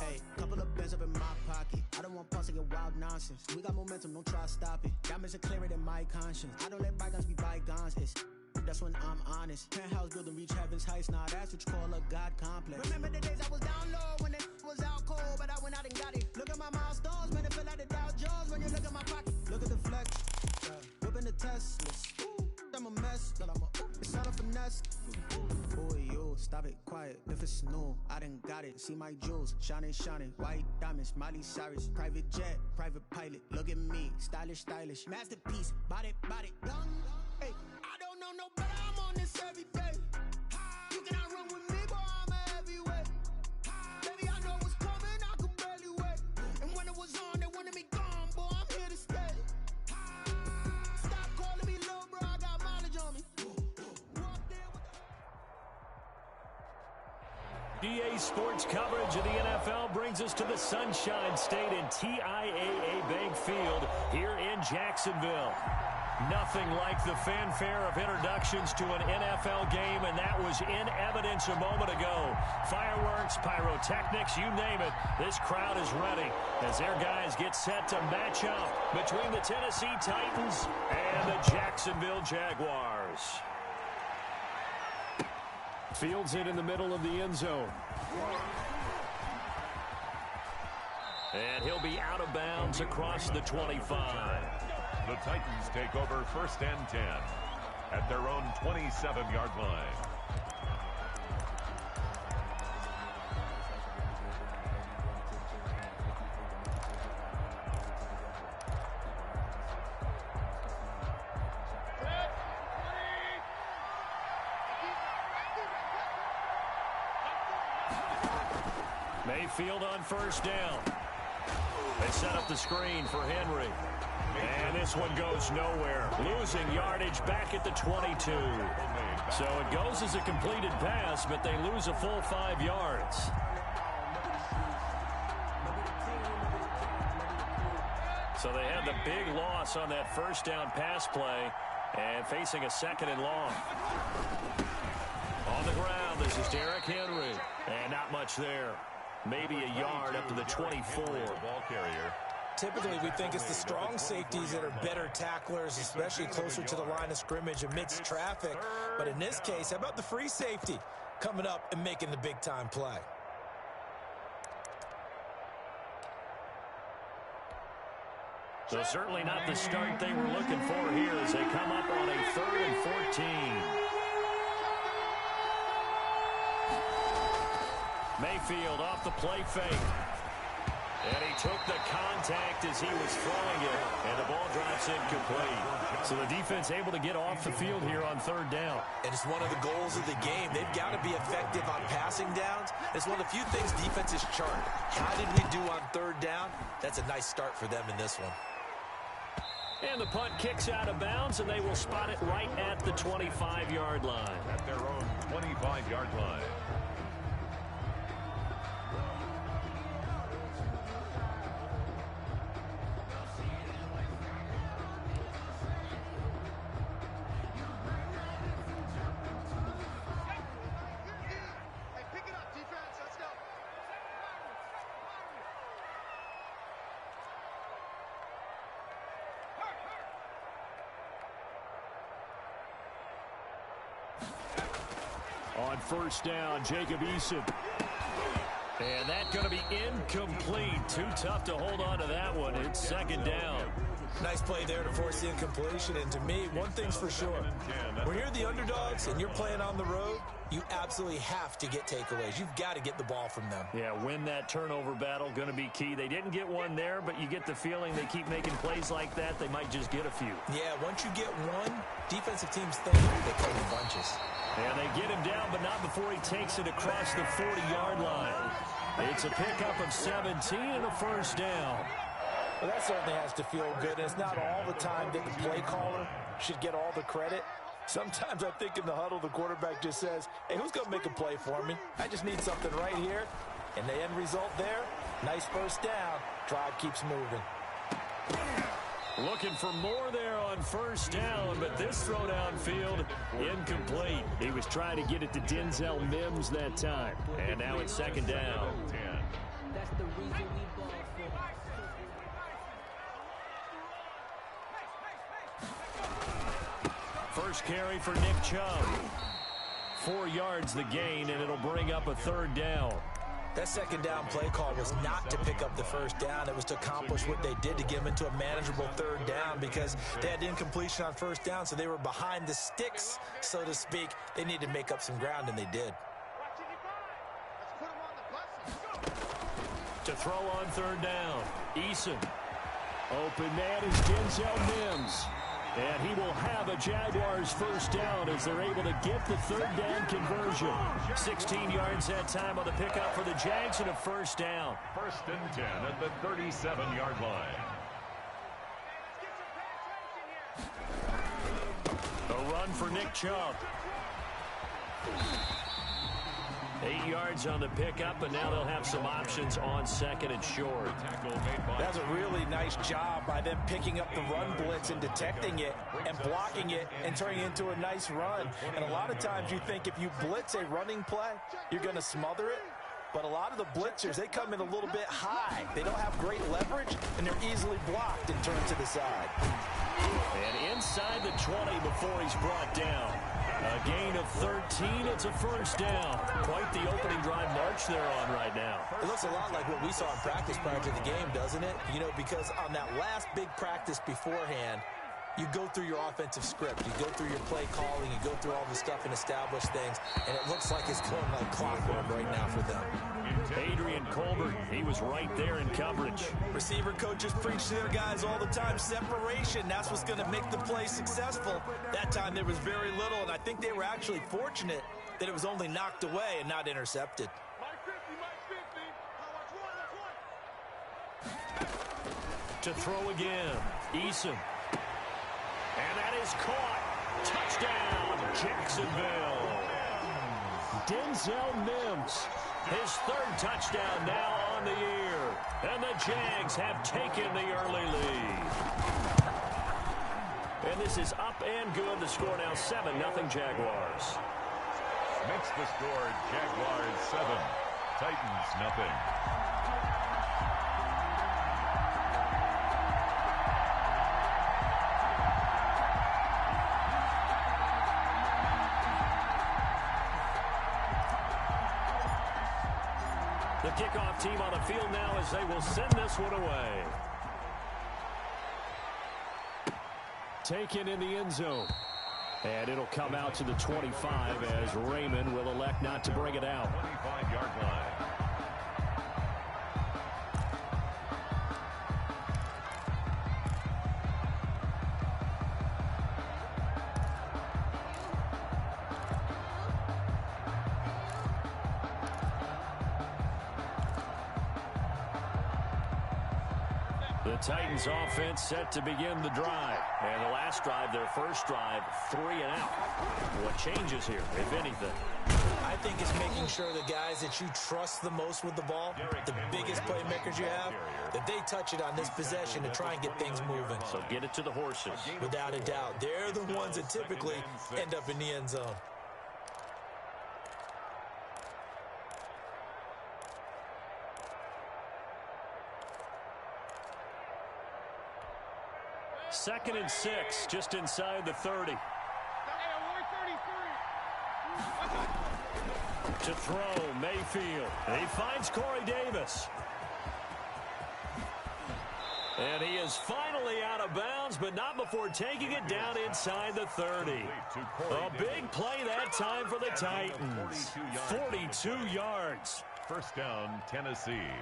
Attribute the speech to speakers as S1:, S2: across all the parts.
S1: Hey, couple of bands up in my pocket. I don't want pulse and wild nonsense. We got momentum, don't try to stop it. Diamonds are clearer than my conscience. I don't let bygones be bygones. That's when I'm honest. Penthouse building reach heaven's heights. Nah, that's what you call a God complex. Remember the days I was down low when it was out cold, but I went out and got it. Look at my milestones, man, it feel like the Dow Jones when you look at my pocket. Look at the flex, whipping the Teslas. I'm a mess, but it's not a finesse. Boy, yo, stop it, quiet. If it's new, I done got it. See my jewels, shining, shining. White diamonds, Miley Cyrus. Private jet, private pilot. Look at me, stylish, stylish. Masterpiece, body, young. Hey, I don't know no better. I'm on this every day. You cannot run with me, boy. I'm a heavyweight. Baby, I know what's coming. I could barely wait. And when it was on, they wanted me gone, boy. I'm here to stay. Stop calling me little bro. I got mileage on me.
S2: DA Sports coverage of the NFL brings us to the Sunshine State in TIAA Bank Field here in Jacksonville. Nothing like the fanfare of introductions to an NFL game, and that was in evidence a moment ago. Fireworks, pyrotechnics, you name it. This crowd is ready as their guys get set to match up between the Tennessee Titans and the Jacksonville Jaguars. Fields it in the middle of the end zone. And he'll be out of bounds across the 25.
S3: The Titans take over 1st and 10 at their own 27-yard line.
S2: Mayfield on 1st down. They set up the screen for Henry. And this one goes nowhere. Losing yardage back at the 22. So it goes as a completed pass, but they lose a full 5 yards. So they had the big loss on that 1st down pass play and facing a 2nd and long. On the ground, this is Derrick Henry. And not much there. Maybe a yard up to the 24.
S3: Ball carrier.
S4: Typically, we think it's the strong safeties that are better tacklers, especially closer to the line of scrimmage amidst traffic. But in this case, how about the free safety coming up and making the big-time play?
S2: So certainly not the start they were looking for here as they come up on a 3rd and 14. Mayfield off the play fake. And he took the contact as he was throwing it, and the ball drops incomplete. So the defense able to get off the field here on 3rd down.
S4: And it's one of the goals of the game. They've got to be effective on passing downs. It's one of the few things defenses chart. How did we do on 3rd down? That's a nice start for them in this one.
S2: And the punt kicks out of bounds, and they will spot it right at the 25-yard line.
S3: At their own 25-yard line.
S2: On 1st down, Jacob Eason. And that's going to be incomplete. Too tough to hold on to that one. It's 2nd down.
S4: Nice play there to force the incompletion. And to me, one thing's for sure. When you're the underdogs and you're playing on the road, you absolutely have to get takeaways. You've got to get the ball from them.
S2: Yeah, win that turnover battle, going to be key. They didn't get one there, but you get the feeling they keep making plays like that, they might just get a few.
S4: Yeah, once you get one, defensive teams think they come in bunches.
S2: And they get him down, but not before he takes it across the 40-yard line. It's a pickup of 17 and a 1st down.
S4: Well, that certainly has to feel good. And it's not all the time that the play caller should get all the credit. Sometimes I think in the huddle, the quarterback just says, hey, who's going to make a play for me? I just need something right here. And the end result there, nice 1st down. Drive keeps moving.
S2: Looking for more there on 1st down, but this throw downfield, incomplete. He was trying to get it to Denzel Mims that time. And now it's 2nd down.
S5: That's the reason we ball for.
S2: First carry for Nick Chubb. 4 yards the gain, and it'll bring up a third down.
S4: That second down play call was not to pick up the first down. It was to accomplish what they did, to get them into a manageable third down, because they had incompletion on first down, so they were behind the sticks, so to speak. They needed to make up some ground, and they did.
S2: To throw on third down, Eason. Open man is Denzel Mims. And he will have a Jaguars first down as they're able to get the third down conversion. 16 yards that time on the pickup for the Jags and a first down.
S3: 1st and 10 at the 37-yard line.
S2: A run for Nick Chubb. 8 yards on the pickup, and now they'll have some options on 2nd and short.
S4: That's a really nice job by them picking up the run blitz and detecting it and blocking it and turning it into a nice run. And a lot of times you think if you blitz a running play, you're going to smother it. But a lot of the blitzers, they come in a little bit high. They don't have great leverage, and they're easily blocked and turned to the side.
S2: And inside the 20 before he's brought down. A gain of 13. It's a first down. Quite the opening drive march they're on right now.
S4: It looks a lot like what we saw in practice prior to the game, doesn't it? You know, because on that last big practice beforehand, you go through your offensive script. You go through your play calling. You go through all the stuff and establish things. And it looks like it's going like clockwork right now for them.
S2: Adrian Colbert, he was right there in coverage.
S4: Receiver coaches preach to their guys all the time. Separation, that's what's going to make the play successful. That time there was very little, and I think they were actually fortunate that it was only knocked away and not intercepted.
S2: To throw again, Eason. And that is caught. Touchdown, Jacksonville. Denzel Mims, his 3rd touchdown now on the year. And the Jags have taken the early lead. And this is up and good. The score now 7-0 Jaguars.
S3: Makes the score Jaguars 7, Titans nothing.
S2: The kickoff team on the field now as they will send this one away. Taken in the end zone. And it'll come out to the 25 as Raymond will elect not to bring it out.
S3: 25-yard line.
S2: The Titans offense set to begin the drive. And the last drive, their first drive, 3 and out. What changes here, if anything?
S4: I think it's making sure the guys that you trust the most with the ball, the biggest playmakers you have, that they touch it on this possession to try and get things moving.
S2: So get it to the horses.
S4: Without a doubt. They're the ones that typically end up in the end zone.
S2: Second and 6, just inside the 30. To throw, Mayfield. He finds Corey Davis. And he is finally out of bounds, but not before taking it down inside the 30. A big play that time for the Titans. 42 yards.
S3: First down, Tennessee.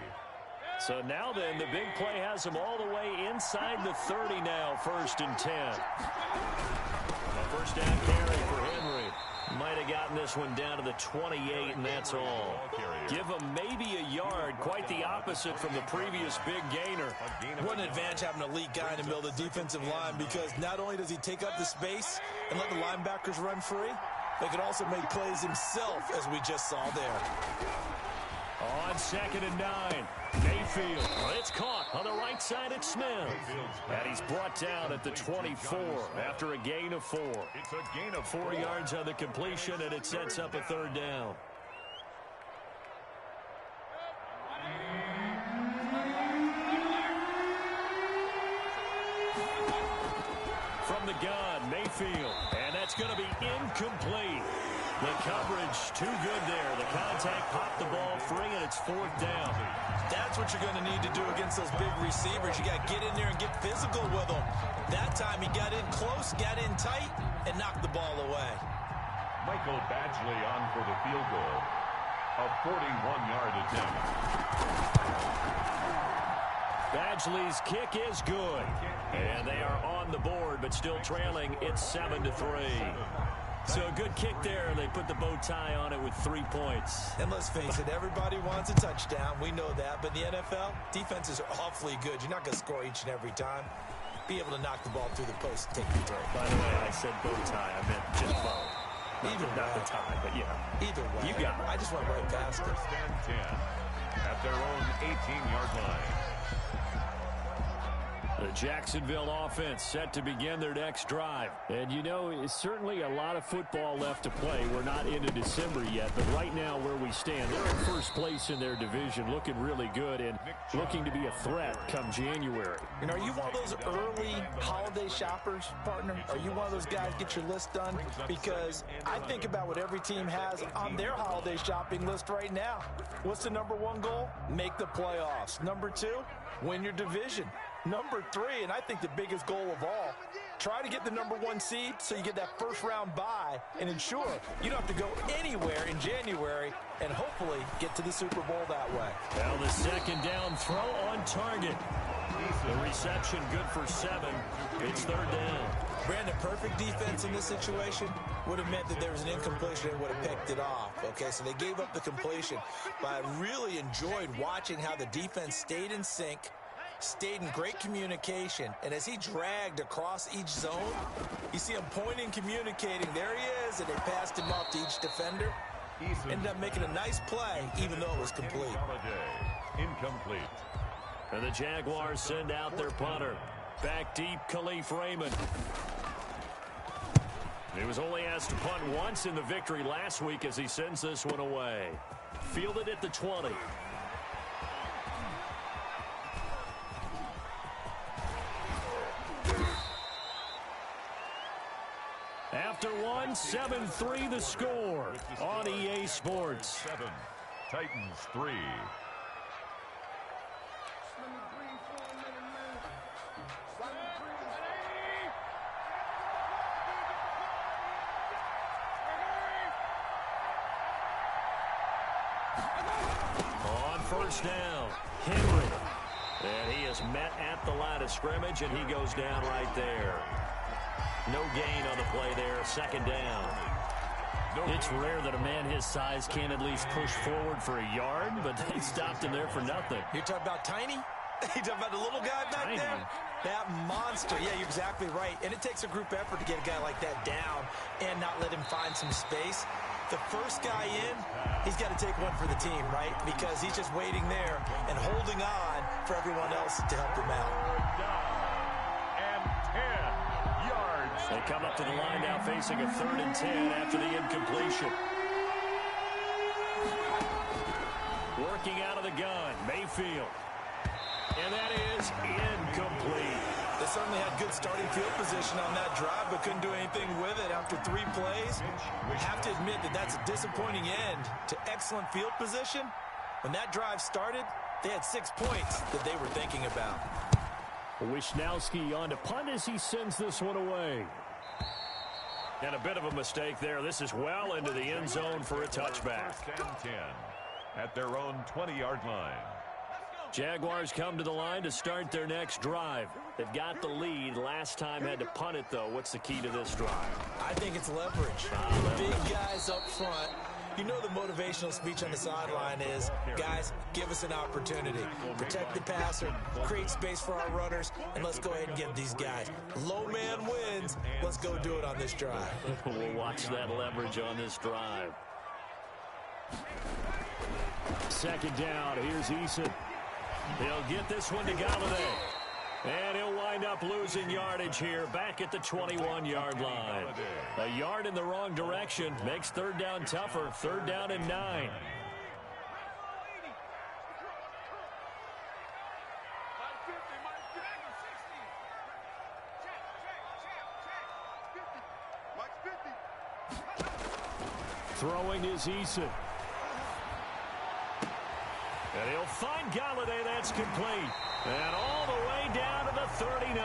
S2: So now then, the big play has him all the way inside the 30 now, 1st and 10. A first down carry for Henry. Might have gotten this one down to the 28, and that's all. Give him maybe a yard, quite the opposite from the previous big gainer.
S4: What an advantage having an elite guy in the middle of the defensive line, because not only does he take up the space and let the linebackers run free, but he can also make plays himself, as we just saw there.
S2: On 2nd and 9, Mayfield. It's caught on the right side at Smith. And he's brought down at the 24 after a gain of 4.
S3: It's a gain of
S2: 4 yards on the completion, and it sets up a third down. incomplete. The coverage too good there. The contact popped the ball free, and it's 4th down.
S4: That's what you're going to need to do against those big receivers. You got to get in there and get physical with them. That time he got in close, got in tight, and knocked the ball away.
S3: Michael Badgley on for the field goal. A 41-yard attempt.
S2: Badgley's kick is good. And they are on the board, but still trailing. It's 7-3. So a good kick there. They put the bow tie on it with 3 points.
S4: And let's face it, everybody wants a touchdown. We know that. But in the NFL, defenses are awfully good. You're not going to score each and every time. Be able to knock the ball through the post and take the throw.
S2: By the way, I said bow tie. I meant just bow. Not the tie, but yeah.
S4: Either way.
S2: You got it.
S4: I just went right past it.
S3: 10 at their own 18-yard line.
S2: The Jacksonville offense set to begin their next drive. And, you know, it's certainly a lot of football left to play. We're not into December yet, but right now where we stand, they're in first place in their division, looking really good and looking to be a threat come January.
S4: And are you one of those early holiday shoppers, partner? Are you one of those guys get your list done? Because I think about what every team has on their holiday shopping list right now. What's the #1 goal? Make the playoffs. #2, win your division. #3, and I think the biggest goal of all, try to get the #1 seed so you get that first-round bye and ensure you don't have to go anywhere in January and hopefully get to the Super Bowl that way.
S2: Well, the second down throw on target. The reception good for 7. It's 3rd down.
S4: Brandon, perfect defense in this situation would have meant that there was an incompletion and would have picked it off. Okay, so they gave up the completion, but I really enjoyed watching how the defense stayed in sync, stayed in great communication, and as he dragged across each zone, you see him pointing, communicating. There he is, and they passed him off to each defender. Ended up making a nice play, even though it was complete.
S3: Incomplete.
S2: And the Jaguars send out their punter. Back deep, Khalif Raymond. He was only asked to punt once in the victory last week as he sends this one away. Fielded at the 20. After one, 7-3 the score on EA Sports.
S3: 7, Titans 3.
S2: On first down, Henry. And he is met at the line of scrimmage, and he goes down right there. No gain on the play there, 2nd down. It's rare that a man his size can at least push forward for a yard, but they stopped him there for nothing.
S4: You're talking about Tiny? You talking about the little guy back
S2: Tiny.
S4: there? That monster. Yeah, you're exactly right. And it takes a group effort to get a guy like that down and not let him find some space. The first guy in, he's got to take one for the team, right? Because he's just waiting there and holding on for everyone else to help him out.
S3: And 10 yards.
S2: They come up to the line now facing a 3rd and 10 after the incompletion. Working out of the gun, Mayfield. And that is incomplete.
S4: They certainly had good starting field position on that drive, but couldn't do anything with it after 3 plays. We have to admit that that's a disappointing end to excellent field position. When that drive started, they had 6 points that they were thinking about.
S2: Wisnowski on to punt as he sends this one away. And a bit of a mistake there. This is well into the end zone for a touchback.
S3: 1st and 10 at their own 20-yard line.
S2: Jaguars come to the line to start their next drive. They've got the lead. Last time had to punt it, though. What's the key to this drive?
S4: I think it's leverage. Big guys up front. You know the motivational speech on the sideline is, guys, give us an opportunity. Protect the passer, create space for our runners, and let's go ahead and give these guys. Low man wins. Let's go do it on this drive.
S2: We'll watch that leverage on this drive. 2nd down. Here's Eason. He'll get this one to Galladay. And he'll wind up losing yardage here back at the 21-yard line. A yard in the wrong direction makes 3rd down tougher. 3rd down and 9. Throwing is Eason. And he'll find Galladay. That's complete. And all the way down to the 39.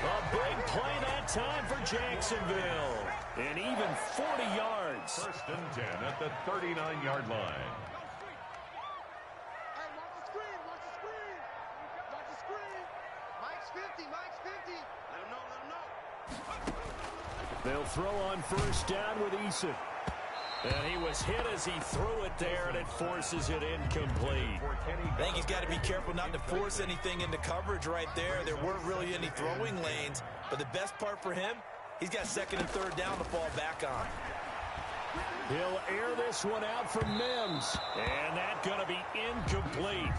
S2: A big play that time for Jacksonville. And even 40 yards.
S3: First and 10 at the 39-yard line.
S5: Hey, watch the screen. Watch the screen. Watch the screen. Mike's 50. Mike's 50. Let him know. Let him know.
S2: They'll throw on first down with Eason. And he was hit as he threw it there, and it forces it incomplete.
S4: I think he's got to be careful not to force anything into coverage right there. There weren't really any throwing lanes. But the best part for him, he's got second and third down to fall back on.
S2: He'll air this one out for Mims. And that's going to be incomplete.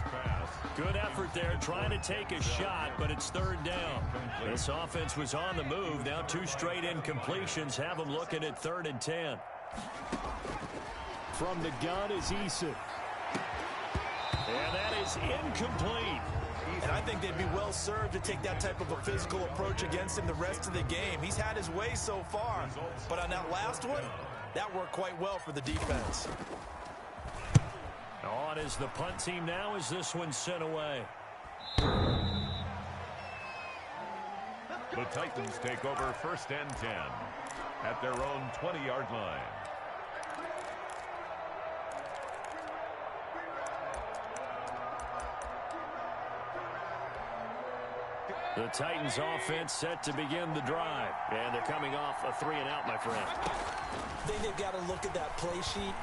S2: Good effort there trying to take a shot, but it's third down. This offense was on the move. Now 2 straight incompletions have them looking at 3rd and 10. From the gun is Eason. And that is incomplete.
S4: And I think they'd be well served to take that type of a physical approach against him the rest of the game. He's had his way so far, but on that last one, that worked quite well for the defense.
S2: On is the punt team now as this one's sent away.
S3: The Titans take over first and 10 at their own 20-yard line.
S2: The Titans offense set to begin the drive. And they're coming off a 3-and-out, my friend.
S4: I think they've got to look at that play sheet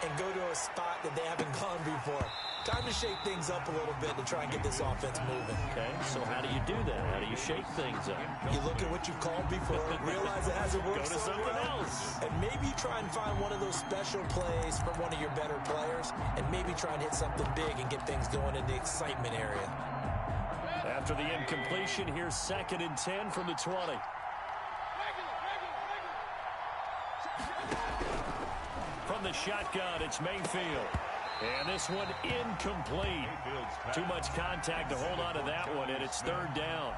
S4: and go to a spot that they haven't gone before. Time to shake things up a little bit to try and get this offense moving.
S2: Okay, so how do you do that? How do you shake things up?
S4: You look at what you've called before, realize it hasn't worked
S2: Go to
S4: so
S2: something
S4: well,
S2: else.
S4: and maybe try and find one of those special plays from one of your better players, and maybe try and hit something big and get things going in the excitement area.
S2: After the incompletion, here's 2nd and 10 from the 20. From the shotgun, it's Mayfield. And this one incomplete. Too much contact to hold on to that one, and it's 3rd down.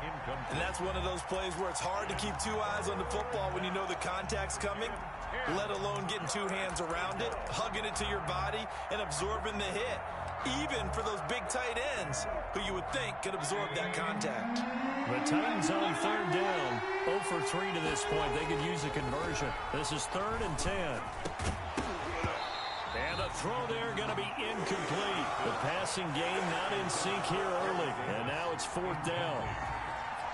S4: And that's one of those plays where it's hard to keep 2 eyes on the football when you know the contact's coming, let alone getting 2 hands around it, hugging it to your body, and absorbing the hit. Even for those big tight ends who you would think could absorb that contact.
S2: The Titans on 3rd down. 0 for 3 to this point. They could use a conversion. This is 3rd and 10. And the throw there going to be incomplete. The passing game not in sync here early. And now it's 4th down.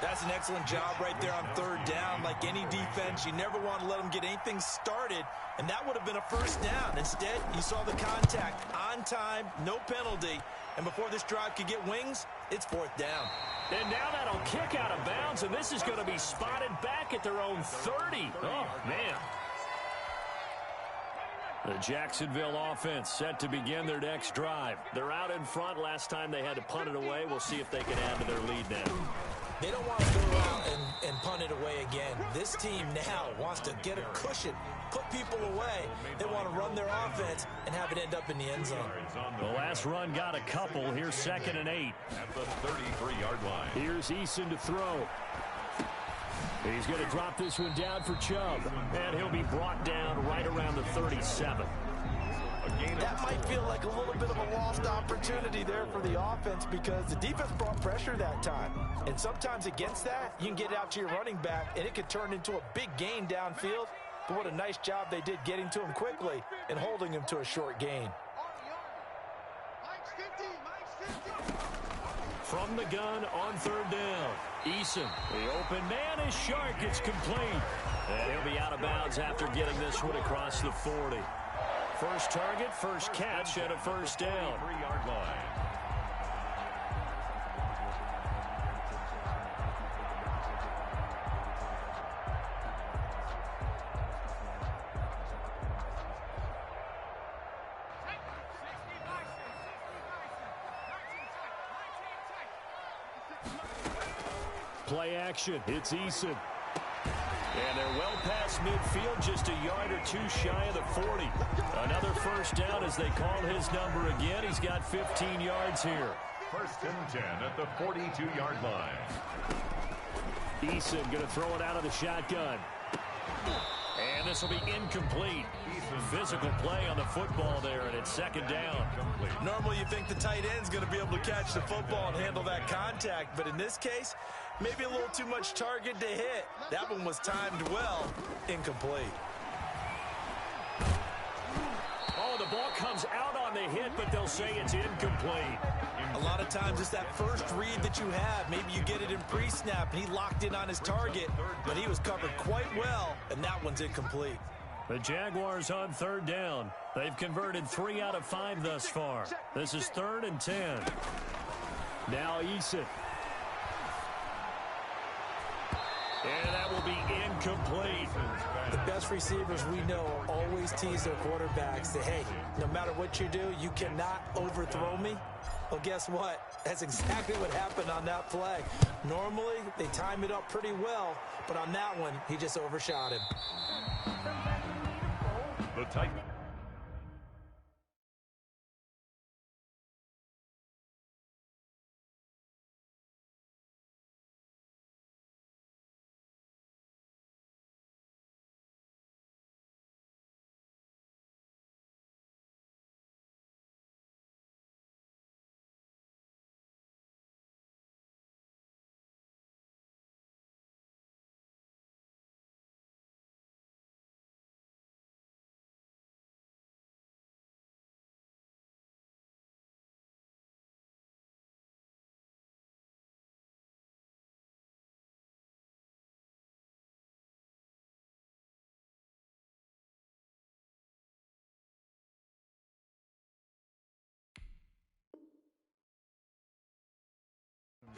S4: That's an excellent job right there on 3rd down. Like any defense, you never want to let them get anything started, and that would have been a 1st down. Instead, you saw the contact on time, no penalty, and before this drive could get wings, it's 4th down.
S2: And now that'll kick out of bounds, and this is going to be spotted back at their own 30. Oh, man. The Jacksonville offense set to begin their next drive. They're out in front. Last time they had to punt it away. We'll see if they can add to their lead now.
S4: They don't want to go out and punt it away again. This team now wants to get a cushion, put people away. They want to run their offense and have it end up in the end zone.
S2: The last run got a couple. Here's 2nd and 8.
S3: At the 33-yard line.
S2: Here's Eason to throw. He's going to drop this one down for Chubb. And he'll be brought down right around the 37.
S4: That might feel like a little bit of a lost opportunity there for the offense because the defense brought pressure that time. And sometimes against that, you can get it out to your running back, and it could turn into a big gain downfield. But what a nice job they did getting to him quickly and holding him to a short gain.
S5: Mike's 50. Mike's 50.
S2: From the gun on 3rd down. Eason, the open man is Shark. It's complete. And he'll be out of bounds after getting this one across the 40. First target, first catch, and a 1st down.
S3: 3-yard line.
S2: Play action. It's Eason. And they're well past midfield, just a yard or 2 shy of the 40. Another 1st down as they call his number again. He's got 15 yards here.
S3: 1st and 10 at the 42-yard line.
S2: Eason going to throw it out of the shotgun. And And this will be incomplete. Physical play on the football there, and it's second down.
S4: Normally you think the tight end's going to be able to catch the football and handle that contact, but in this case, maybe a little too much target to hit. That one was timed well. Incomplete.
S2: Oh, the ball comes out on the hit, but they'll say it's incomplete.
S4: A lot of times it's that first read that you have. Maybe you get it in pre-snap, and he locked in on his target, but he was covered quite well, and that one's incomplete.
S2: The Jaguars on third down. They've converted 3 out of 5 thus far. This is 3rd and 10. Now Eason. And that will be incomplete.
S4: The best receivers we know always tease their quarterbacks. Say, hey, no matter what you do, you cannot overthrow me. Well, guess what? That's exactly what happened on that play. Normally, they time it up pretty well, but on that one, he just overshot him.
S3: The Titans.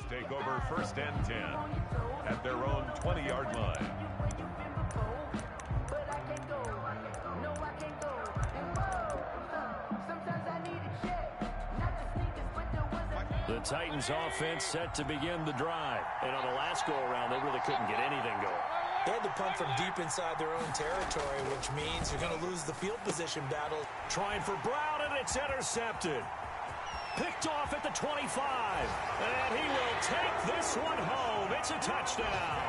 S3: Take over 1st and 10 at their own 20-yard line.
S2: The Titans offense set to begin the drive. And on the last go-around, they really couldn't get anything going.
S4: They had to punt from deep inside their own territory, which means you're going to lose the field position battle.
S2: Trying for Brown, and it's intercepted. Picked off at the 25. And he will take this one home. It's a touchdown.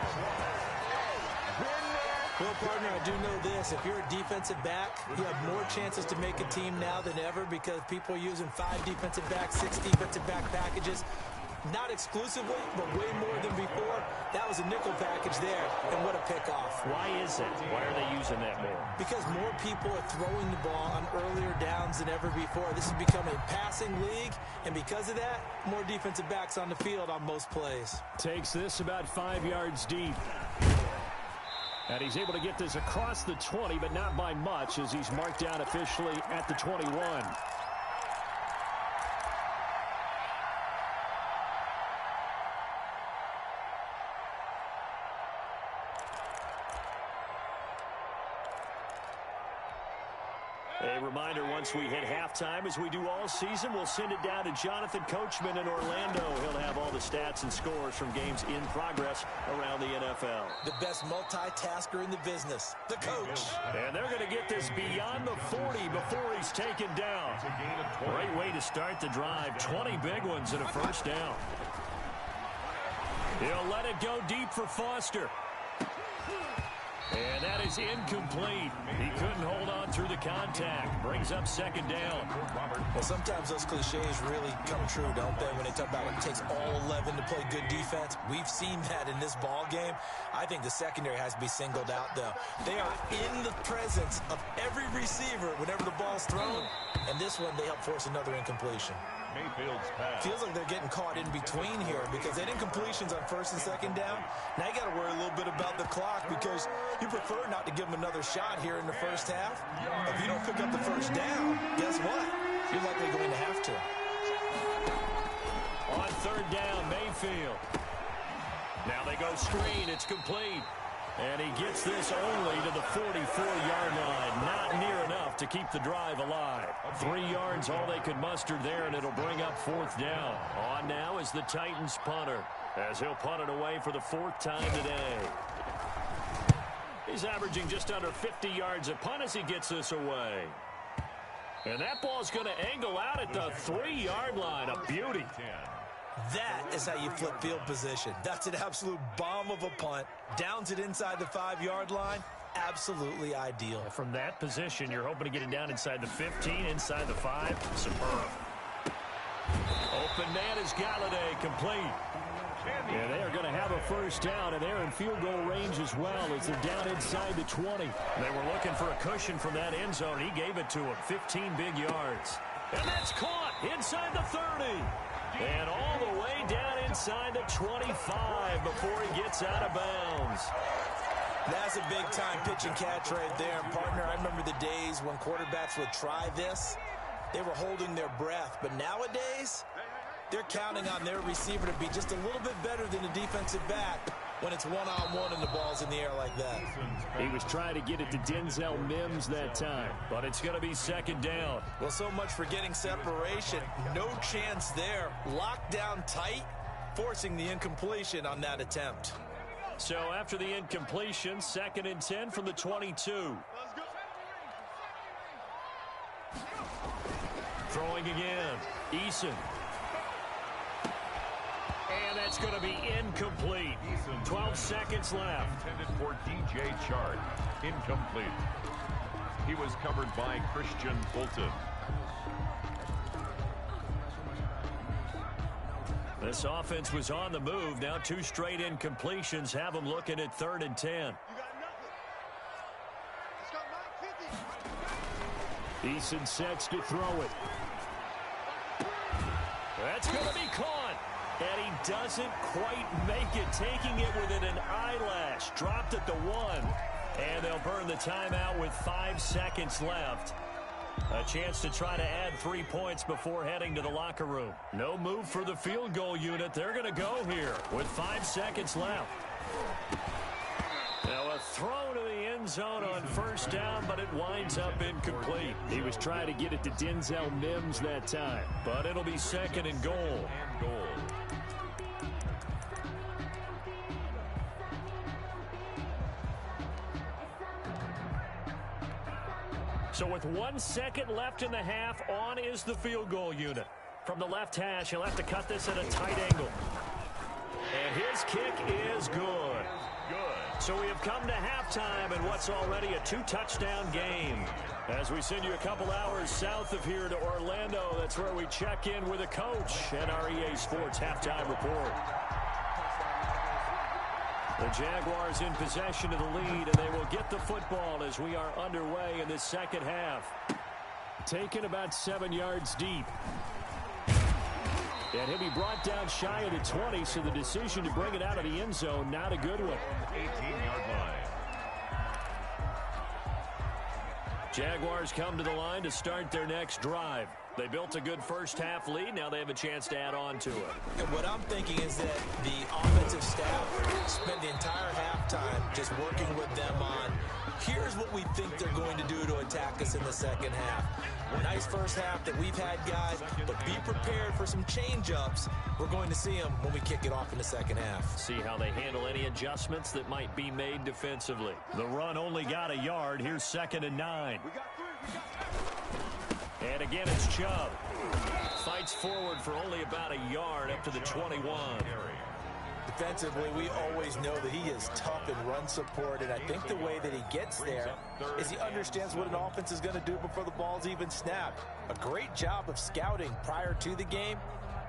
S4: Well, partner, I do know this. If you're a defensive back, you have more chances to make a team now than ever because people are using 5 defensive backs, 6 defensive back packages. Not exclusively, but way more than before. That was a nickel package there, and what a pickoff.
S2: Why is it? Why are they using that more?
S4: Because more people are throwing the ball on earlier downs than ever before. This has become a passing league, and because of that, more defensive backs on the field on most plays.
S2: Takes this about 5 yards deep. And he's able to get this across the 20, but not by much as he's marked down officially at the 21. A reminder, once we hit halftime, as we do all season, we'll send it down to Jonathan Coachman in Orlando. He'll have all the stats and scores from games in progress around the NFL.
S4: The best multitasker in the business, the coach.
S2: And they're going to get this beyond the 40 before he's taken down. Great way to start the drive. 20 big ones and a first down. He'll let it go deep for Foster. And that is incomplete. He couldn't hold on through the contact. Brings up second down.
S4: Well, sometimes those cliches really come true, don't they? When they talk about it takes all 11 to play good defense. We've seen that in this ball game. I think the secondary has to be singled out, though. They are in the presence of every receiver whenever the ball's thrown. And this one, they help force another incompletion.
S3: Mayfield's pass.
S4: Feels like they're getting caught in between here because they had incompletions on 1st and 2nd down. Now you got to worry a little bit about the clock because you prefer not to give them another shot here in the first half. If you don't pick up the first down, guess what? You're likely going to have to.
S2: On 3rd down, Mayfield. Now they go screen. It's complete. And he gets this only to the 44-yard line. Not near enough to keep the drive alive. 3 yards, all they could muster there, and it'll bring up 4th down. On now is the Titans punter, as he'll punt it away for the 4th time today. He's averaging just under 50 yards a punt as he gets this away. And that ball's going to angle out at the 3-yard line. A beauty.
S4: That is how you flip field position. That's an absolute bomb of a punt. Downs it inside the 5-yard line. absolutely ideal.
S2: From that position, you're hoping to get it down inside the 15, inside the 5. Superb. Open man is Galladay, complete. And they are going to have a first down, and they're in field goal range as well as they're down inside the 20. They were looking for a cushion from that end zone. He gave it to him, 15 big yards. And that's caught inside the 30. And all the way down inside the 25 before he gets out of bounds.
S4: That's a big-time pitch and catch right there. And, partner, I remember the days when quarterbacks would try this. They were holding their breath. But nowadays, they're counting on their receiver to be just a little bit better than the defensive back when it's one-on-one and the ball's in the air like that.
S2: He was trying to get it to Denzel Mims that time, but it's going to be second down.
S4: Well, so much for getting separation. No chance there. Locked down tight, forcing the incompletion on that attempt.
S2: So after the incompletion, 2nd and 10 from the 22. Throwing again. Eason. And that's going to be incomplete. 12 seconds left.
S3: Intended for DJ Chark. Incomplete. He was covered by Christian Fulton.
S2: This offense was on the move. Now 2 straight incompletions have them looking at 3rd and 10. Eason sets to throw it. That's going to be caught. And he doesn't quite make it, taking it within an eyelash. Dropped at the 1. And they'll burn the timeout with 5 seconds left. A chance to try to add 3 points before heading to the locker room. No move for the field goal unit. They're going to go here with 5 seconds left. Now a throw to the end zone on first down, but it winds up incomplete. He was trying to get it to Denzel Mims that time, but it'll be 2nd and goal. So with 1 second left in the half, on is the field goal unit. From the left hash, he'll have to cut this at a tight angle. And his kick is good. So we have come to halftime in what's already a 2-touchdown game. As we send you a couple hours south of here to Orlando, that's where we check in with a coach and our EA Sports halftime report. The Jaguars in possession of the lead, and they will get the football as we are underway in this second half. Taken about 7 yards deep. And he'll be brought down shy of the 20, so the decision to bring it out of the end zone, not a good one.
S3: 18-yard line.
S2: Jaguars come to the line to start their next drive. They built a good first half lead. Now they have a chance to add on to it.
S4: And what I'm thinking is that the offensive staff spent the entire halftime just working with them on, here's what we think they're going to do to attack us in the second half. Nice first half that we've had, guys, but be prepared for some change-ups. We're going to see them when we kick it off in the second half.
S2: See how they handle any adjustments that might be made defensively. The run only got a yard. Here's 2nd and 9. And again, it's Chubb. Fights forward for only about a yard up to the 21.
S4: Defensively, we always know that he is tough in run support, and I think the way that he gets there is he understands what an offense is going to do before the ball's even snapped. A great job of scouting prior to the game,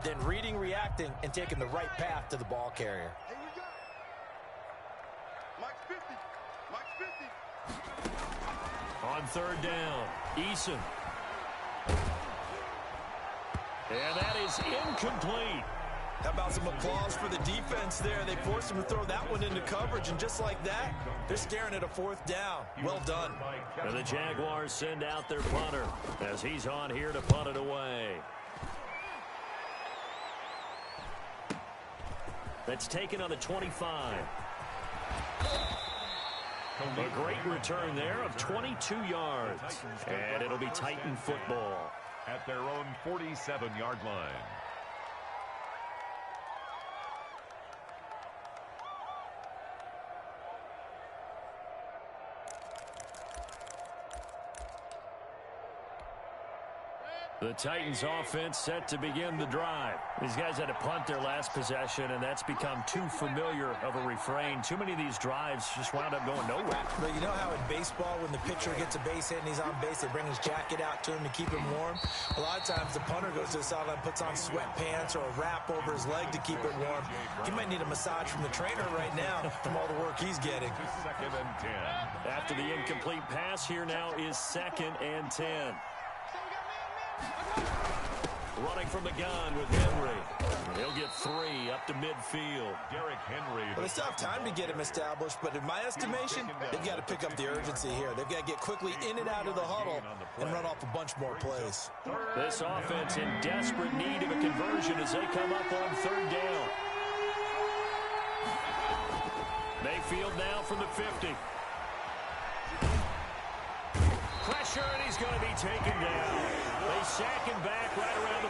S4: then reading, reacting, and taking the right path to the ball carrier.
S2: On 3rd down, Eason. And that is incomplete.
S4: How about some applause for the defense there? They forced him to throw that one into coverage, and just like that, they're staring at a 4th down. Well done.
S2: And the Jaguars send out their punter as he's on here to punt it away. That's taken on the 25. A great return there of 22 yards. And it'll be Titan football.
S3: At their own 47-yard line.
S2: The Titans offense set to begin the drive. These guys had to punt their last possession, and that's become too familiar of a refrain. Too many of these drives just wound up going nowhere.
S4: But you know how in baseball, when the pitcher gets a base hit and he's on base, they bring his jacket out to him to keep him warm? A lot of times the punter goes to the sideline, puts on sweatpants or a wrap over his leg to keep it warm. He might need a massage from the trainer right now from all the work he's getting.
S3: 2nd and 10.
S2: After the incomplete pass, here now is 2nd and 10. Running from the gun with Henry. He'll get 3 up to midfield.
S3: Derrick Henry.
S4: Well, they still have time to get him established, but in my estimation, they've got to pick up the urgency here. They've got to get quickly in and out of the huddle and run off a bunch more plays.
S2: This offense in desperate need of a conversion as they come up on 3rd down. Mayfield now from the 50. Pressure, and he's going to be taken down. They sack him back right around the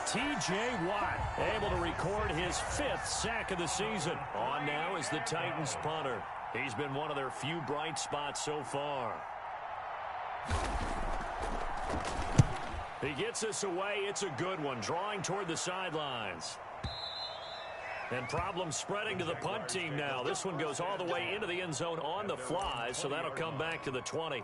S2: 44. T.J. Watt able to record his 5th sack of the season. On now is the Titans punter. He's been one of their few bright spots so far. He gets us away. It's a good one, drawing toward the sidelines. And problems spreading to the punt team now. This one goes all the way into the end zone on the fly, so that'll come back to the 20.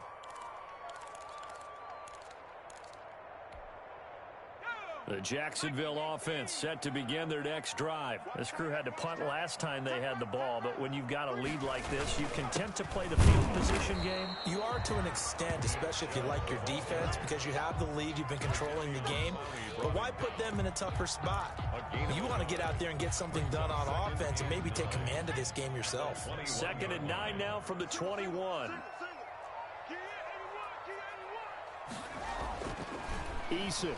S2: The Jacksonville offense set to begin their next drive. This crew had to punt last time they had the ball, but when you've got a lead like this, you can tend to play the field position game.
S4: You are to an extent, especially if you like your defense, because you have the lead, you've been controlling the game. But why put them in a tougher spot? You want to get out there and get something done on offense and maybe take command of this game yourself.
S2: 2nd and 9 now from the 21. Eason.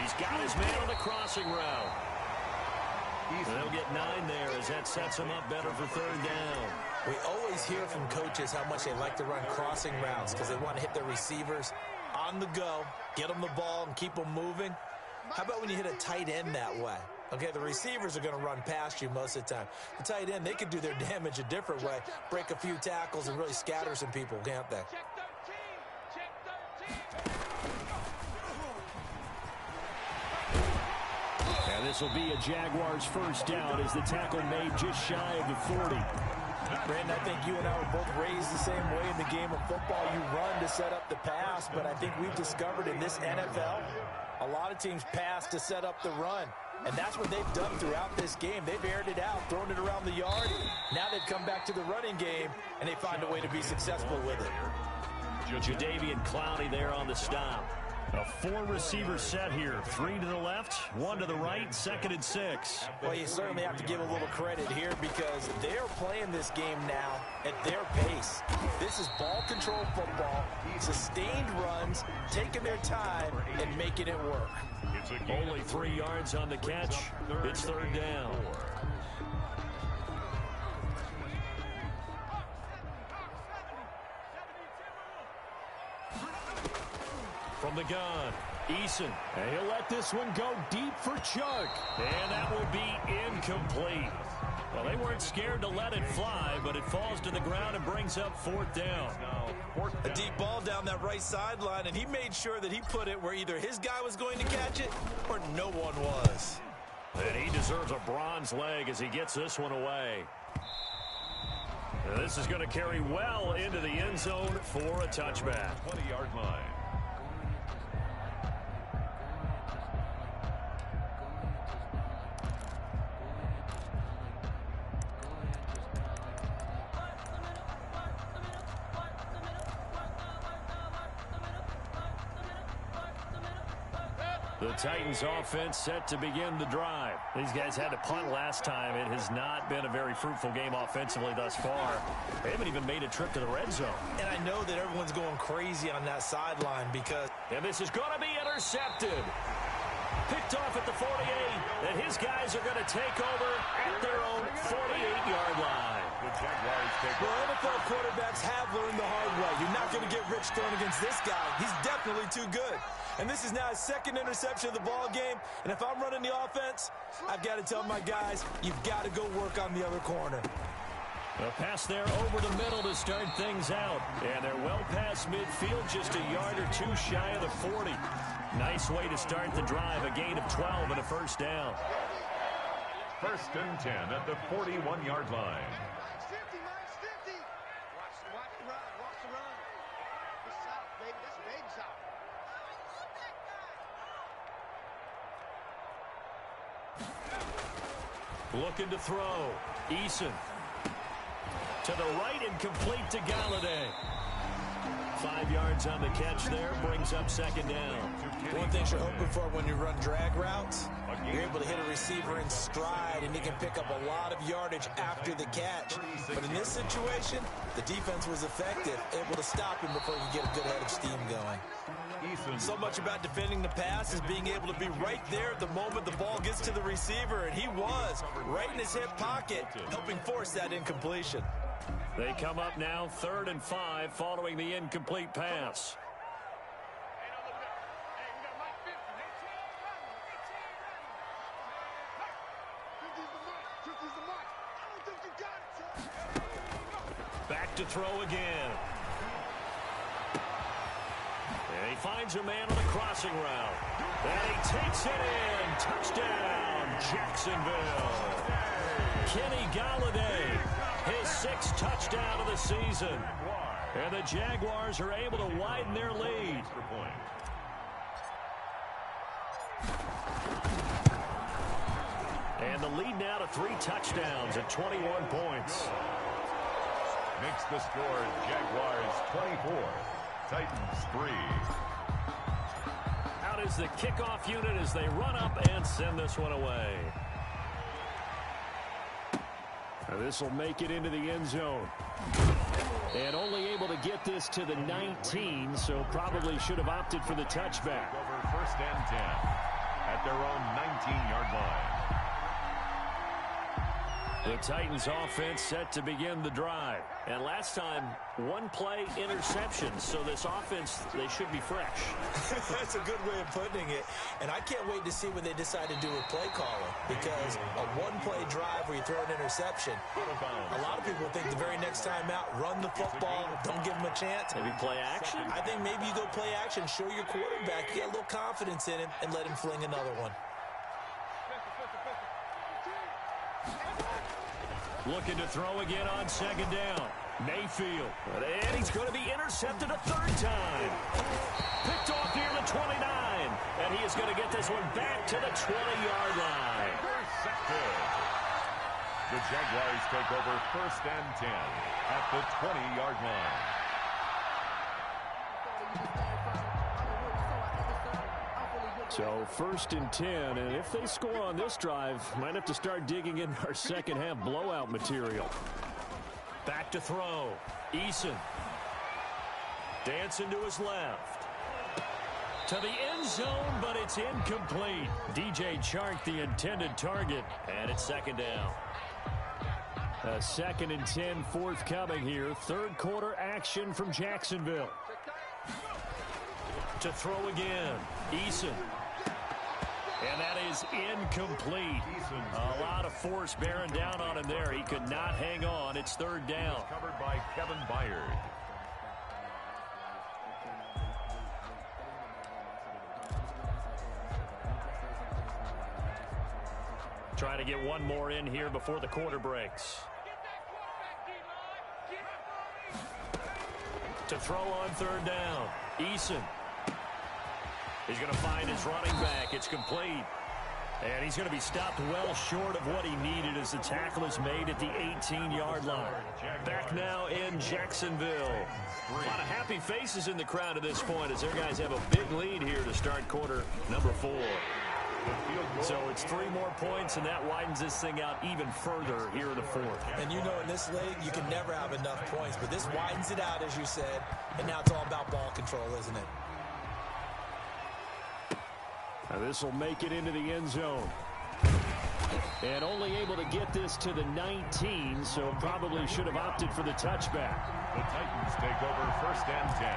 S2: He's got his man on the crossing route. They'll get 9 there as that sets him up better for 3rd down.
S4: We always hear from coaches how much they like to run crossing routes because they want to hit their receivers on the go, get them the ball, and keep them moving. How about when you hit a tight end that way? Okay, the receivers are going to run past you most of the time. The tight end, they could do their damage a different way, break a few tackles and really scatter some people, can't they?
S2: And this will be a Jaguars 1st down as the tackle made just shy of the 40.
S4: Brandon, I think you and I were both raised the same way in the game of football. You run to set up the pass, but I think we've discovered in this NFL, a lot of teams pass to set up the run. And that's what they've done throughout this game. They've aired it out, thrown it around the yard. Now they've come back to the running game, and they find a way to be successful with it.
S2: Jadeveon Clowney there on the stop. A 4-receiver set here. 3 to the left, 1 to the right, 2nd and 6.
S4: Well, you certainly have to give a little credit here because they're playing this game now at their pace. This is ball control football, sustained runs, taking their time, and making it work.
S2: Only 3 yards on the catch. It's 3rd down. From the gun, Eason. And he'll let this one go deep for Chuck. And that will be incomplete. Well, they weren't scared to let it fly, but it falls to the ground and brings up 4th down.
S4: A deep ball down that right sideline, and he made sure that he put it where either his guy was going to catch it or no one was.
S2: And he deserves a bronze leg as he gets this one away. This is going to carry well into the end zone for a touchback.
S3: 20-yard line.
S2: The Titans offense set to begin the drive. These guys had to punt last time. It has not been a very fruitful game offensively thus far. They haven't even made a trip to the red zone.
S4: And I know that everyone's going crazy on that sideline because...
S2: And this is going to be intercepted. Picked off at the 48. And his guys are going to take over at their own 48-yard line.
S3: The Jaguars take over.
S4: Well, NFL quarterbacks have learned the hard way. You're not going to get rich throwing against this guy. He's definitely too good. And this is now his 2nd interception of the ball game. And if I'm running the offense, I've got to tell my guys, you've got to go work on the other corner.
S2: A pass there over the middle to start things out. And they're well past midfield, just a yard or two shy of the 40. Nice way to start the drive. A gain of 12 and a first down.
S3: 1st and 10 at the 41-yard line.
S5: Mike's 50, Mike's 50. Watch the run, watch the run. This is out, baby. That's baby's out.
S2: Looking to throw. Eason. To the right and complete to Galladay. 5 yards on the catch there. Brings up 2nd down.
S4: One thing you're hoping for when you run drag routes, you're able to hit a receiver in stride, and he can pick up a lot of yardage after the catch. But in this situation, the defense was effective, able to stop him before he could get a good head of steam going. So much about defending the pass is being able to be right there at the moment the ball gets to the receiver, and he was right in his hip pocket, helping force that incompletion.
S2: They come up now 3rd and 5 following the incomplete pass. Back to throw again. And he finds a man on a crossing route. And he takes it in. Touchdown, Jacksonville. Kenny Galladay, his 6th touchdown of the season. And the Jaguars are able to widen their lead. And the lead now to 3 touchdowns at 21 points.
S3: Makes the score Jaguars 24, Titans 3.
S2: Out is the kickoff unit as they run up and send this one away. This will make it into the end zone. And only able to get this to the 19, so probably should have opted for the touchback.
S3: Over 1st and 10 at their own 19-yard line.
S2: The Titans offense set to begin the drive. And last time, 1 play interception. So this offense, they should be fresh.
S4: That's a good way of putting it. And I can't wait to see what they decide to do with play calling. Because a 1-play drive where you throw an interception, a lot of people think the very next time out, run the football, don't give them a chance.
S2: Maybe play action?
S4: I think maybe you go play action, show your quarterback, get a little confidence in him, and let him fling another one.
S2: Looking to throw again on 2nd down. Mayfield. And he's going to be intercepted a 3rd time. Picked off near the 29. And he is going to get this one back to the 20-yard line.
S3: The Jaguars take over 1st and 10 at the 20-yard line.
S2: So 1st and 10, and if they score on this drive, might have to start digging in our second half blowout material. Back to throw. Eason. Dancing to his left. To the end zone, but it's incomplete. DJ Chark, the intended target, and it's 2nd down. A 2nd and 10 forthcoming here. 3rd quarter action from Jacksonville. To throw again. Eason. And that is incomplete. A lot of force bearing down on him there. He could not hang on. It's 3rd down.
S3: Covered by Kevin Byard.
S2: Trying to get one more in here before the quarter breaks. To throw on 3rd down. Eason. He's going to find his running back. It's complete. And he's going to be stopped well short of what he needed as the tackle is made at the 18-yard line. Back now in Jacksonville. A lot of happy faces in the crowd at this point as their guys have a big lead here to start quarter number 4. So it's 3 more points, and that widens this thing out even further here in the 4th.
S4: And you know in this league, you can never have enough points, but this widens it out, as you said, and now it's all about ball control, isn't it?
S2: Now this will make it into the end zone. And only able to get this to the 19, so probably should have opted for the touchback.
S3: The Titans take over 1st and 10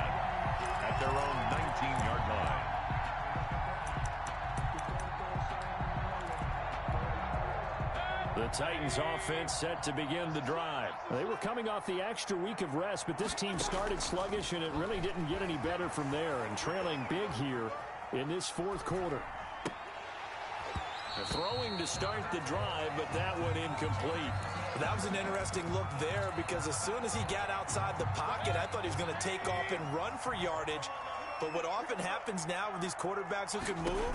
S3: at their own 19-yard line.
S2: The Titans offense set to begin the drive. They were coming off the extra week of rest, but this team started sluggish, and it really didn't get any better from there, and trailing big here in this fourth quarter. Throwing to start the drive, but that one incomplete.
S4: That was an interesting look there because as soon as he got outside the pocket, I thought he was going to take off and run for yardage. But what often happens now with these quarterbacks who can move,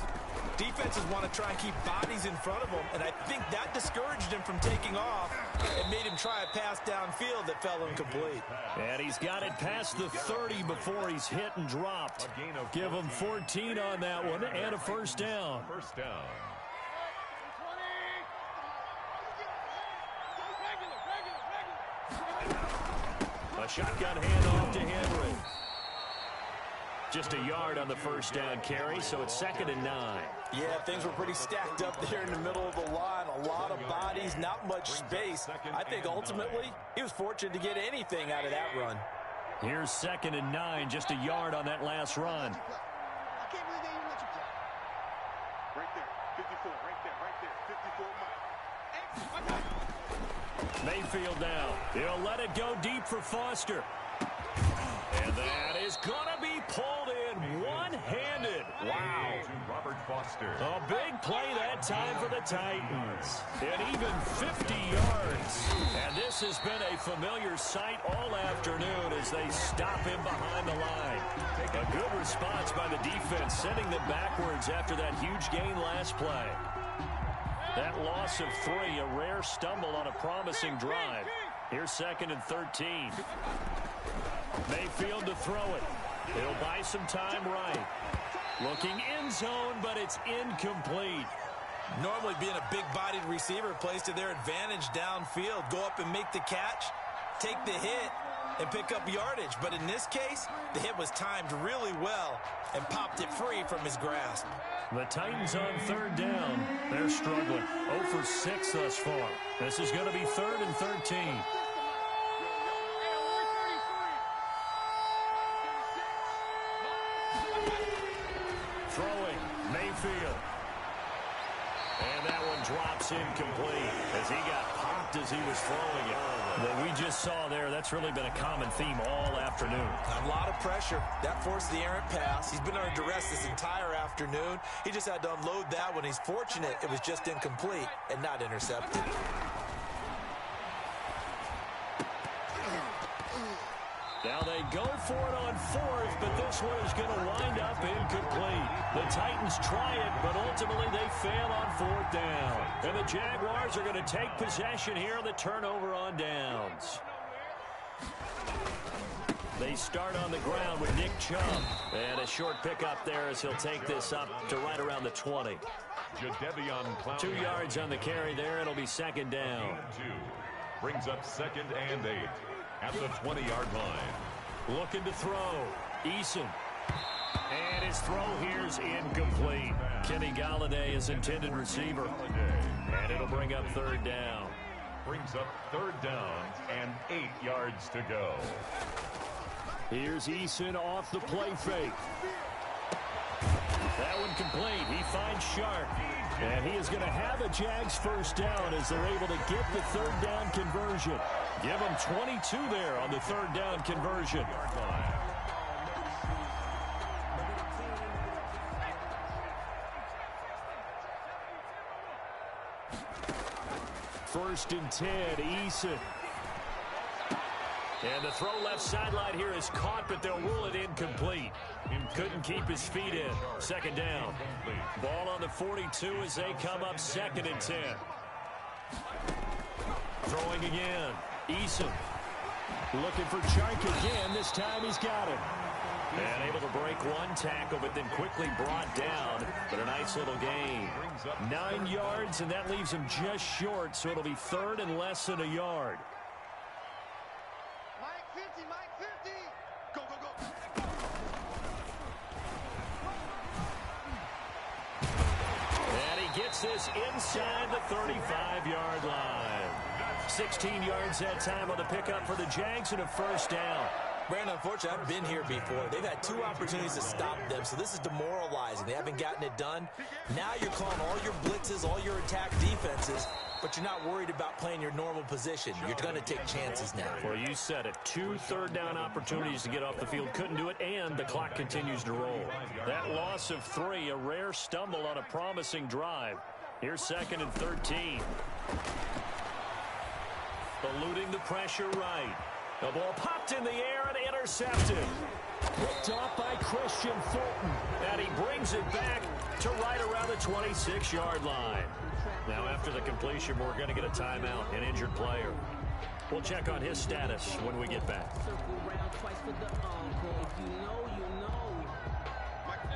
S4: defenses want to try and keep bodies in front of them, and I think that discouraged him from taking off and made him try a pass downfield that fell incomplete.
S2: And he's got it past the 30 before he's hit and dropped. Give him 14 on that one and a first down.
S3: First down.
S2: A shotgun handoff to Henry. Just a yard on the first down carry, so it's 2nd and 9.
S4: Yeah, things were pretty stacked up there in the middle of the line. A lot of bodies, not much space. I think ultimately he was fortunate to get anything out of that run.
S2: Here's 2nd and 9, just a yard on that last run.
S5: I can't believe they even let you play. Right there, 54, right there, 54 miles.
S2: Mayfield down. He'll let it go deep for Foster. And that is going to be pulled in one-handed. Wow.
S3: Robert Foster.
S2: A big play that time for the Titans. And even 50 yards. And this has been a familiar sight all afternoon as they stop him behind the line. A good response by the defense, sending them backwards after that huge gain last play. That loss of 3, a rare stumble on a promising drive. Here's 2nd and 13. Mayfield to throw it. He'll buy some time right. Looking end zone, but it's incomplete.
S4: Normally being a big-bodied receiver plays to their advantage downfield. Go up and make the catch, take the hit, and pick up yardage. But in this case, the hit was timed really well and popped it free from his grasp.
S2: The Titans on 3rd down. They're struggling. 0 for 6 thus far. This is going to be 3rd and 13. Throwing, Mayfield. And that one drops incomplete as he got popped as he was throwing it. What we just saw there, that's really been a common theme all afternoon.
S4: A lot of pressure. That forced the errant pass. He's been under duress this entire afternoon. He just had to unload that one. He's fortunate it was just incomplete and not intercepted.
S2: Now they go for it on 4th, but this one is going to wind up incomplete. The Titans try it, but ultimately they fail on 4th down. And the Jaguars are going to take possession here on the turnover on downs. They start on the ground with Nick Chubb. And a short pickup there as he'll take this up to right around the 20. 2 yards on the carry there. It'll be 2nd down.
S3: Brings up 2nd and 8. At the 20-yard line.
S2: Looking to throw. Eason. And his throw here's incomplete. Kenny Galladay is intended receiver. And it'll bring up 3rd down.
S3: Brings up 3rd down and 8 yards to go.
S2: Here's Eason off the play fake. That one complete. He finds Sharp. And he is going to have a Jags first down as they're able to get the 3rd down conversion. Give him 22 there on the 3rd down conversion. First and 10, Eason. And the throw left sideline here is caught, but they'll rule it incomplete. Couldn't keep his feet in. 2nd down. Ball on the 42 as they come up 2nd and 10. Throwing again. Eason. Looking for Chark again. This time he's got him. And able to break one tackle, but then quickly brought down. But a nice little gain. 9 yards, and that leaves him just short, so it'll be 3rd and less than a yard.
S5: Mike 50. Go, go, go.
S2: And he gets this inside the 35-yard line. 16 yards that time on the pickup for the Jags and a first down.
S4: Brandon, unfortunately, I've been here before. They've had 2 opportunities to stop them, so this is demoralizing. They haven't gotten it done. Now you're calling all your blitzes, all your attack defenses, but you're not worried about playing your normal position. You're going to take chances now.
S2: Well, you said it. 2 third-down opportunities to get off the field. Couldn't do it, and the clock continues to roll. That loss of 3, a rare stumble on a promising drive. Here's 2nd and 13. Eluding the pressure right. The ball popped in the air and intercepted. Picked off by Christian Fulton. And he brings it back to right around the 26-yard line. Now, after the completion, we're going to get a timeout, an injured player. We'll check on his status when we get back.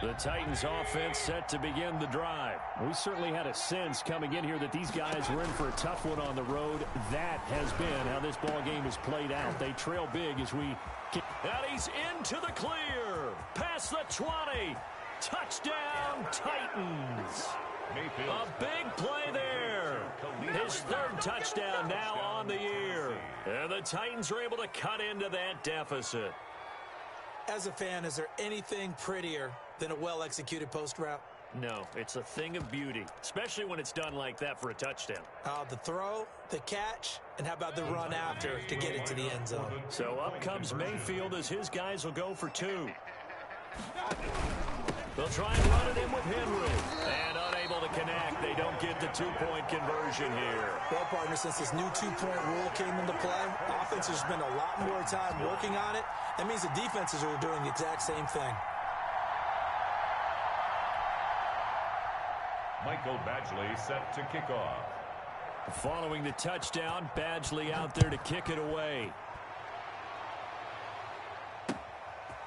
S2: The Titans offense set to begin the drive. We certainly had a sense coming in here that these guys were in for a tough one on the road. That has been how this ball game has played out. They trail big as we... And he's into the clear. Past the 20. Touchdown, Titans. A big play there. His 3rd touchdown now on the year. And the Titans are able to cut into that deficit.
S4: As a fan, is there anything prettier than a well-executed post route?
S2: No, it's a thing of beauty, especially when it's done like that for a touchdown.
S4: The throw, the catch, and how about the run after to get it to the end zone?
S2: So up comes Mayfield as his guys will go for 2. They'll try and run it in with Henry. And unable to connect. They don't get the 2-point conversion here.
S4: Well, partner, since this new 2-point rule came into play, offenses spend a lot more time working on it. That means the defenses are doing the exact same thing.
S3: Michael Badgley set to kick off.
S2: Following the touchdown, Badgley out there to kick it away.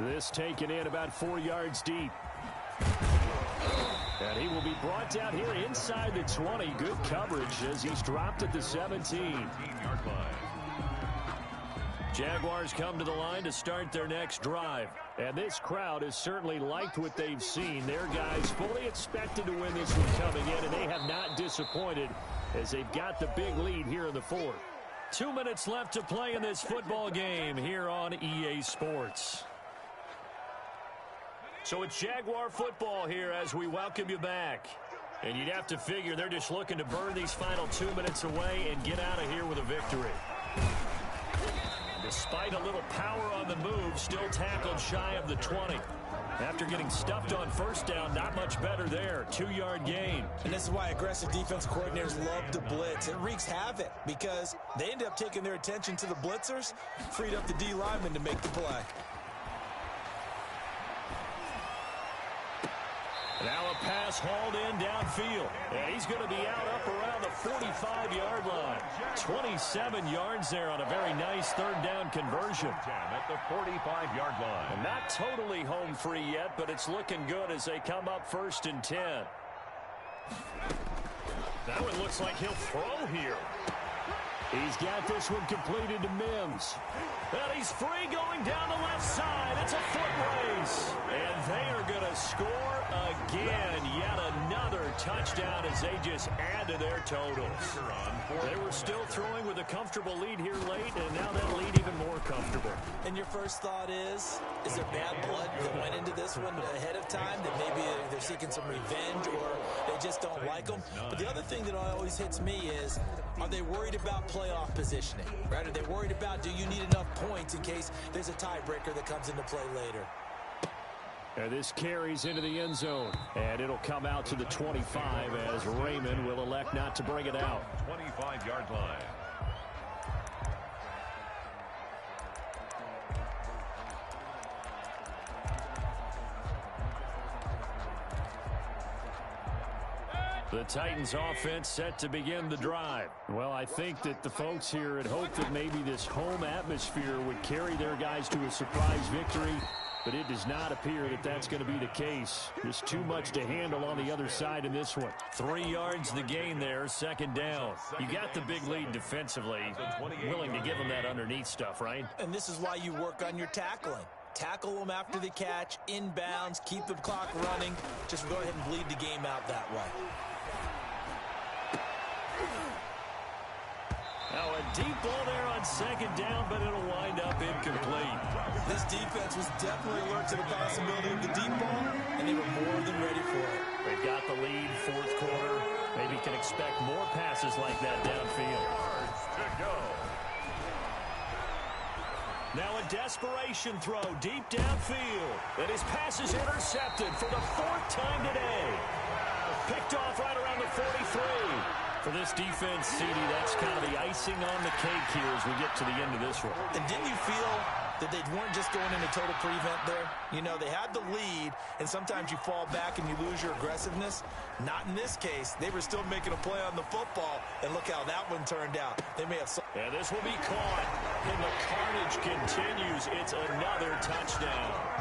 S2: This taken in about 4 yards deep. And he will be brought down here inside the 20. Good coverage as he's dropped at the 17-yard line. Jaguars come to the line to start their next drive. And this crowd has certainly liked what they've seen. Their guys fully expected to win this one coming in, and they have not disappointed as they've got the big lead here in the 4th. 2 minutes left to play in this football game here on EA Sports. So it's Jaguar football here as we welcome you back. And you'd have to figure they're just looking to burn these final 2 minutes away and get out of here with a victory. Despite a little power on the move, still tackled shy of the 20. After getting stuffed on 1st down, not much better there. 2-yard gain.
S4: And this is why aggressive defense coordinators love to blitz. It wreaks havoc because they end up taking their attention to the blitzers, freed up the D lineman to make the play.
S2: Now a pass hauled in downfield. And he's going to be out up around the 45-yard line. 27 yards there on a very nice 3rd down conversion.
S3: At the 45-yard line.
S2: And not totally home free yet, but it's looking good as they come up 1st and 10. Now it looks like he'll throw here. He's got this one completed to Mims. And he's free going down the left side. It's a foot race. And they are going to score again. Yet another touchdown as they just add to their totals. They were still throwing with a comfortable lead here late, and now that lead even more comfortable.
S4: And your first thought is there bad blood that went into this one ahead of time, that maybe they're seeking some revenge or they just don't like them? But the other thing that always hits me is, are they worried about playoff positioning? Right? Are they worried about, do you need enough points in case there's a tiebreaker that comes into play later?
S2: And this carries into the end zone. And it'll come out to the 25 as Raymond will elect not to bring it out.
S3: 25-yard line.
S2: The Titans offense set to begin the drive. Well, I think that the folks here had hoped that maybe this home atmosphere would carry their guys to a surprise victory, but it does not appear that that's going to be the case. There's too much to handle on the other side in this one. 3 yards the gain there, 2nd down. You got the big lead defensively. Willing to give them that underneath stuff, right?
S4: And this is why you work on your tackling. Tackle them after the catch, inbounds, keep the clock running. Just go ahead and bleed the game out that way.
S2: Now a deep ball there on 2nd down, but it'll wind up incomplete.
S4: This defense was definitely alert to the possibility of the deep ball, and they were more than ready for it.
S2: They've got the lead, 4th quarter. Maybe can expect more pass passes like that downfield.
S3: Yards to go.
S2: Now a desperation throw deep downfield. And his pass is intercepted for the 4th time today. Picked off right around the 43. For this defense, CD, that's kind of the icing on the cake here as we get to the end of this one.
S4: And didn't you feel that they weren't just going into total prevent there? You know, they had the lead, and sometimes you fall back and you lose your aggressiveness. Not in this case. They were still making a play on the football, and look how that one turned out. They may have...
S2: And this will be caught, and the carnage continues. It's another touchdown.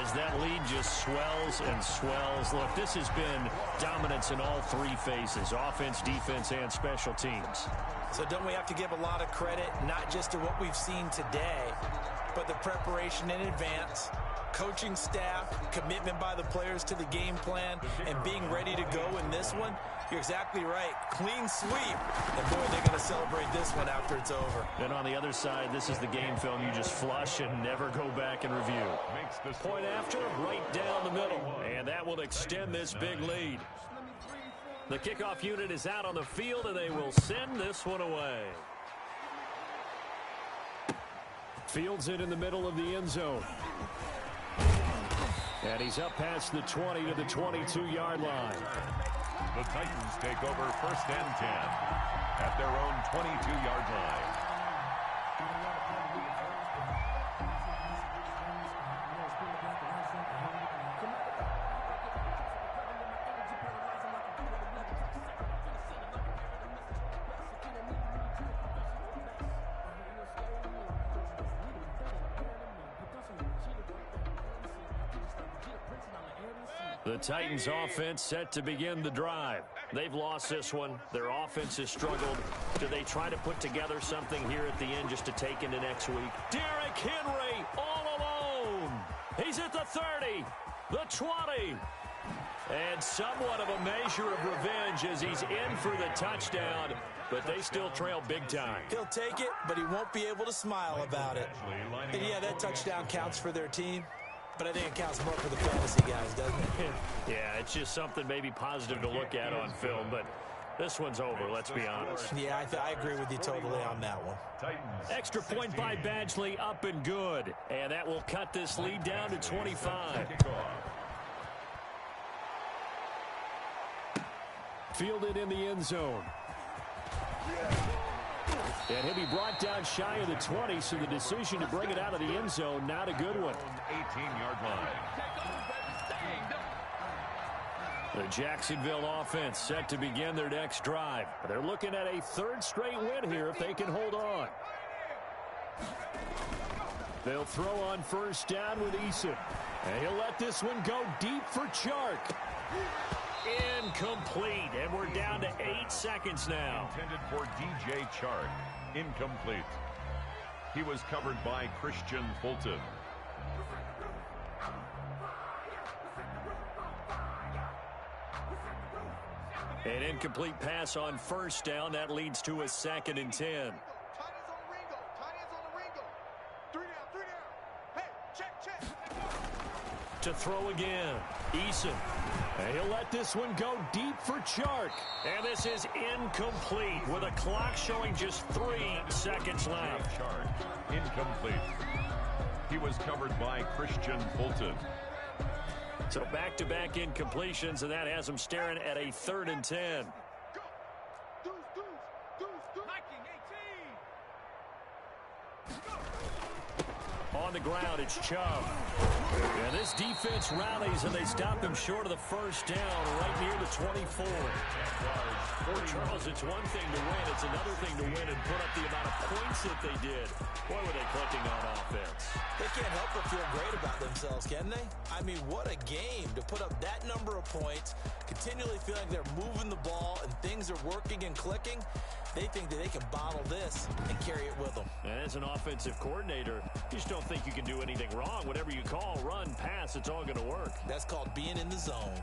S2: As that lead just swells and swells. Look, this has been dominance in all 3 phases, offense, defense, and special teams.
S4: So don't we have to give a lot of credit, not just to what we've seen today, but the preparation in advance, coaching staff, commitment by the players to the game plan, and being ready to go in this one? You're exactly right. Clean sweep. And boy, they're going to celebrate this one after it's over.
S2: And on the other side, this is the game film you just flush and never go back and review. Point after, right down the middle. And that will extend this big lead. The kickoff unit is out on the field, and they will send this one away. Fields it in the middle of the end zone. And he's up past the 20 to the 22-yard line.
S3: The Titans take over 1st and 10 at their own 22-yard line.
S2: The Titans offense set to begin the drive. They've lost this one. Their offense has struggled. Do they try to put together something here at the end just to take into next week? Derrick Henry all alone. He's at the 30, the 20. And somewhat of a measure of revenge as he's in for the touchdown, but they still trail big time.
S4: He'll take it, but he won't be able to smile about it. And yeah, that touchdown counts for their team. But I think it counts more for the fantasy guys, doesn't it?
S2: Yeah, it's just something maybe positive to look at on film, but this one's over, let's be honest.
S4: Yeah, I agree with you totally on that one.
S2: Extra point by Badgley, up and good. And that will cut this lead down to 25. Fielded in the end zone. And he'll be brought down shy of the 20, so the decision to bring it out of the end zone, not a good one.
S3: 18-yard line.
S2: The Jacksonville offense set to begin their next drive. They're looking at a 3rd straight win here if they can hold on. They'll throw on 1st down with Eason. And he'll let this one go deep for Chark. Incomplete, and we're down to 8 seconds now.
S3: Intended for DJ Chark. Incomplete. He was covered by Christian Fulton.
S2: An incomplete pass on 1st down. That leads to a 2nd and 10. To throw again. Eason. And he'll let this one go deep for Chark. And this is incomplete with a clock showing just 3 seconds left.
S3: Chark. Incomplete. He was covered by Christian Fulton.
S2: So back-to-back incompletions, and that has him staring at a 3rd and 10. On the ground, it's Chubb. And this defense rallies, and they stop him short of the 1st down right near the 24. For Charles, it's one thing to win. It's another thing to win and put up the amount of points that they did. Boy, were they clicking on offense.
S4: They can't help but feel great about themselves, can they? I mean, what a game to put up that number of points, continually feeling they're moving the ball and things are working and clicking. They think that they can bottle this and carry it with them.
S2: And as an offensive coordinator, you just don't think you can do anything wrong. Whatever you call, run, pass, it's all going to work.
S4: That's called being in the zone.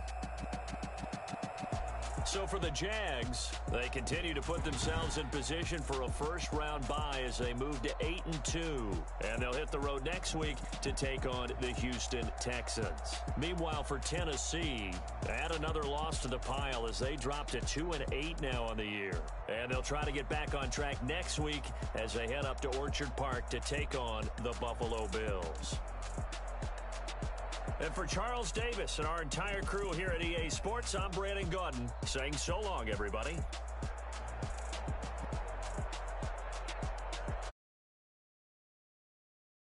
S2: So for the Jags, they continue to put themselves in position for a first-round bye as they move to 8-2. And they'll hit the road next week to take on the Houston Texans. Meanwhile, for Tennessee, add another loss to the pile as they drop to 2-8 now on the year. And they'll try to get back on track next week as they head up to Orchard Park to take on the Buffalo Bills. And for Charles Davis and our entire crew here at EA Sports, I'm Brandon Gaudin saying so long, everybody.